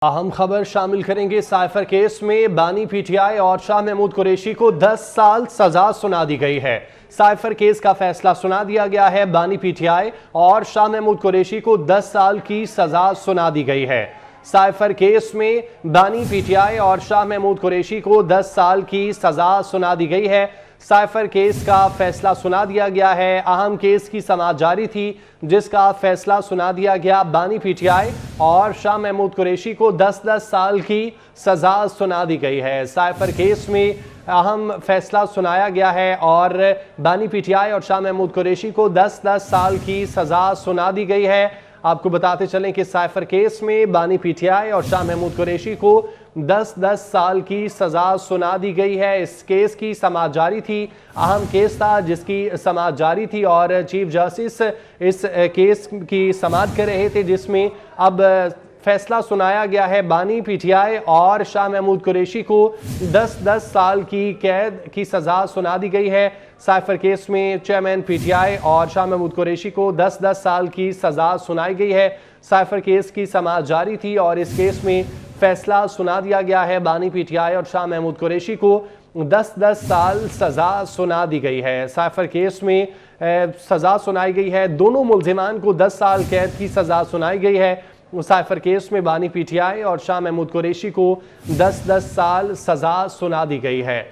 اہم خبر شامل کریں گے۔ سائفر کیس میں بانی پی ٹی آئی اور شاہ محمود قریشی کو 10 سال سزا سنا دی گئی ہے۔ سائفر کیس کا فیصلہ سنا دیا گیا ہے۔ بانی پی ٹی آئی اور شاہ محمود قریشی کو 10 سال کی سزا سنا دی گئی ہے۔ سائفر کیس میں بانی پی ٹی آئی اور شاہ محمود قریشی کو 10 سال کی سزا سنا دی گئی ہے۔ سائفر کیس کا فیصلہ سنا دیا گیا ہے۔ اہم کیس کی سماعت جاری تھی جس کا فیصلہ سنا دیا گیا۔ بانی پی ٹی آئی اور شاہ محمود قریشی کو 10 سال کی سزا سنا دی گئی ہے۔ سائفر کیس میں اہم فیصلہ سنایا گیا ہے اور بانی پی ٹی آئی اور شاہ محمود قریشی کو 10 سال کی سزا سنا دی گئی ہے۔ آپ کو بتاتے چلیں کہ سائفر کیس میں بانی پی ٹی آئی اور شاہ محمود قریشی کو 10 سال کی سزا سنا دی گئی ہے۔ اس کیس کی سماعت جاری تھی۔ اہم کیس تھا جس کی سماعت جاری تھی اور چیف جسٹس اس کیس کی سماعت کر رہے تھے، جس میں اب فیصلہ سنایا گیا ہے۔ بانی پی ٹی آئی اور شاہ محمود قریشی کو 10 سال کی قید کی سزا سنا دی گئی ہے۔ سائفر کیس میں چیئرمین پی ٹی آئی اور شاہ محمود قریشی کو 10 سال کی سزا سنائی گئی ہے۔ سائفر کیس کی سماعت جاری تھی اور اس کیس میں فیصلہ سنا دیا گیا ہے۔ بانی پی ٹی آئی اور شاہ محمود قریشی کو 10 سال سزا سنا دی گئی ہے۔ سائفر کیس میں سزا سنائی گئی ہے۔ دونوں ملزمان کو 10 سال قید کی سزا سنائی گئی ہے۔ سائفر کیس میں بانی پی ٹی آئی اور شاہ محمود قریشی کو 10 سال سزا سنا دی گئی ہے۔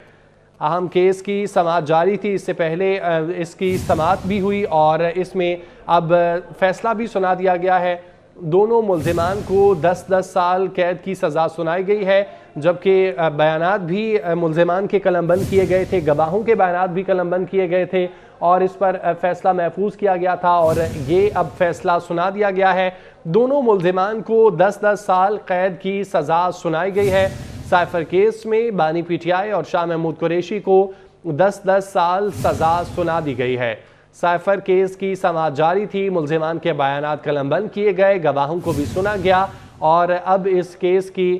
اہم کیس کی سماعت جاری تھی، اس سے پہلے اس کی سماعت بھی ہوئی اور اس میں اب فیصلہ بھی سنا دیا گیا ہے۔ دونوں ملزمان کو 10 سال قید کی سزا سنائی گئی ہے، جبکہ بیانات بھی ملزمان کے قلم بند کیے گئے تھے، گواہوں کے بیانات بھی قلم بند کیے گئے تھے اور اس پر فیصلہ محفوظ کیا گیا تھا اور یہ اب فیصلہ سنا دیا گیا ہے۔ دونوں ملزمان کو 10 سال قید کی سزا سنائی گئی ہے۔ سائفر کیس میں بانی پی ٹی آئی اور شاہ محمود قریشی کو 10 سال سزا سنا دی گئی ہے۔ سائفر کیس کی سماعت جاری تھی، ملزمان کے بیانات قلم بند کیے گئے، گواہوں کو بھی سنا گیا اور اب اس کیس کی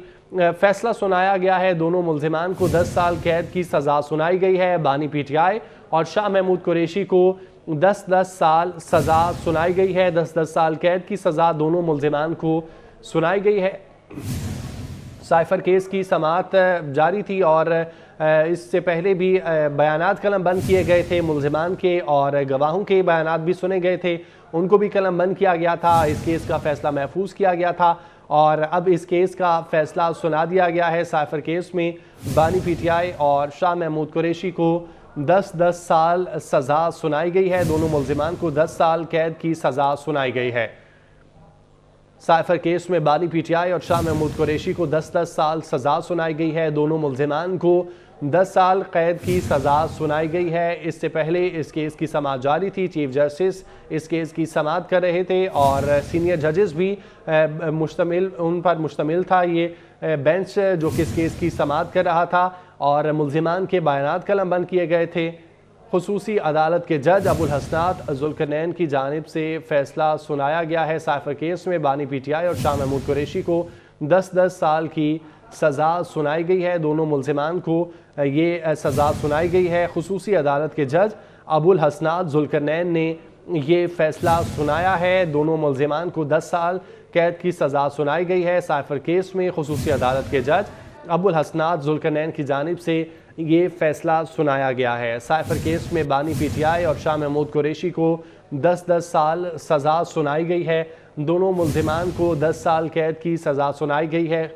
فیصلہ سنایا گیا ہے۔ دونوں ملزمان کو 10 سال قید کی سزا سنائی گئی ہے۔ بانی پی ٹی آئی اور شاہ محمود قریشی کو 10 سال سزا سنائی گئی ہے۔ 10 سال قید کی سزا دونوں ملزمان کو سنائی گئی ہے۔ سائفر کیس کی سماعت جاری تھی اور اس سے پہلے بھی بیانات قلم بند کیے گئے تھے ملزمان کے اور گواہوں کے بیانات بھی سنے گئے تھے، ان کو بھی قلم بند کیا گیا تھا۔ اس کیس کا فیصلہ محفوظ کیا گیا تھا اور اب اس کیس کا فیصلہ سنا دیا گیا ہے۔ سائفر کیس میں بانی پی ٹی آئی اور شاہ محمود قریشی کو 10 سال سزا سنائی گئی ہے۔ دونوں ملزمان کو 10 سال قید کی سزا سنائی گئی ہے۔ سائفر کیس میں بانی پی ٹی آئی اور شاہ محمود قریشی کو 10 سال سزا سنائی گئی ہے۔ دونوں ملزمان کو 10 سال قید کی سزا سنائی گئی ہے۔ اس سے پہلے اس کیس کی سماعت جاری تھی، چیف جسٹس اس کیس کی سماعت کر رہے تھے اور سینئر ججز بھی ان پر مشتمل تھا یہ بینچ جو کہ اس کیس کی سماعت کر رہا تھا اور ملزمان کے بیانات قلم بند کیے گئے تھے۔ خصوصی عدالت کے جج ابوالحسنات ذوالقرنین کی جانب سے فیصلہ سنایا گیا ہے۔ سائفر کیس میں بانی پی ٹی آئی اور شاہ محمود قریشی کو 10 سال کی سزا سنائی گئی ہے۔ دونوں ملزمان کو یہ سزا سنائی گئی ہے۔ خصوصی عدالت کے جج ابوالحسنات ذوالقرنین نے یہ فیصلہ سنایا ہے۔ دونوں ملزمان کو 10 سال قید کی سزا سنائی گئی ہے۔ سائفر کیس میں خصوصی عدالت کے جج ابوالحسنات ذوالقرنین کی جانب سے یہ فیصلہ سنایا گیا ہے۔ سائفر کیس میں بانی پی ٹی آئی اور شاہ محمود قریشی کو 10 سال سزا سنائی گئی ہے۔ دونوں ملزمان کو 10 سال قید کی سزا سنائی گئی ہے۔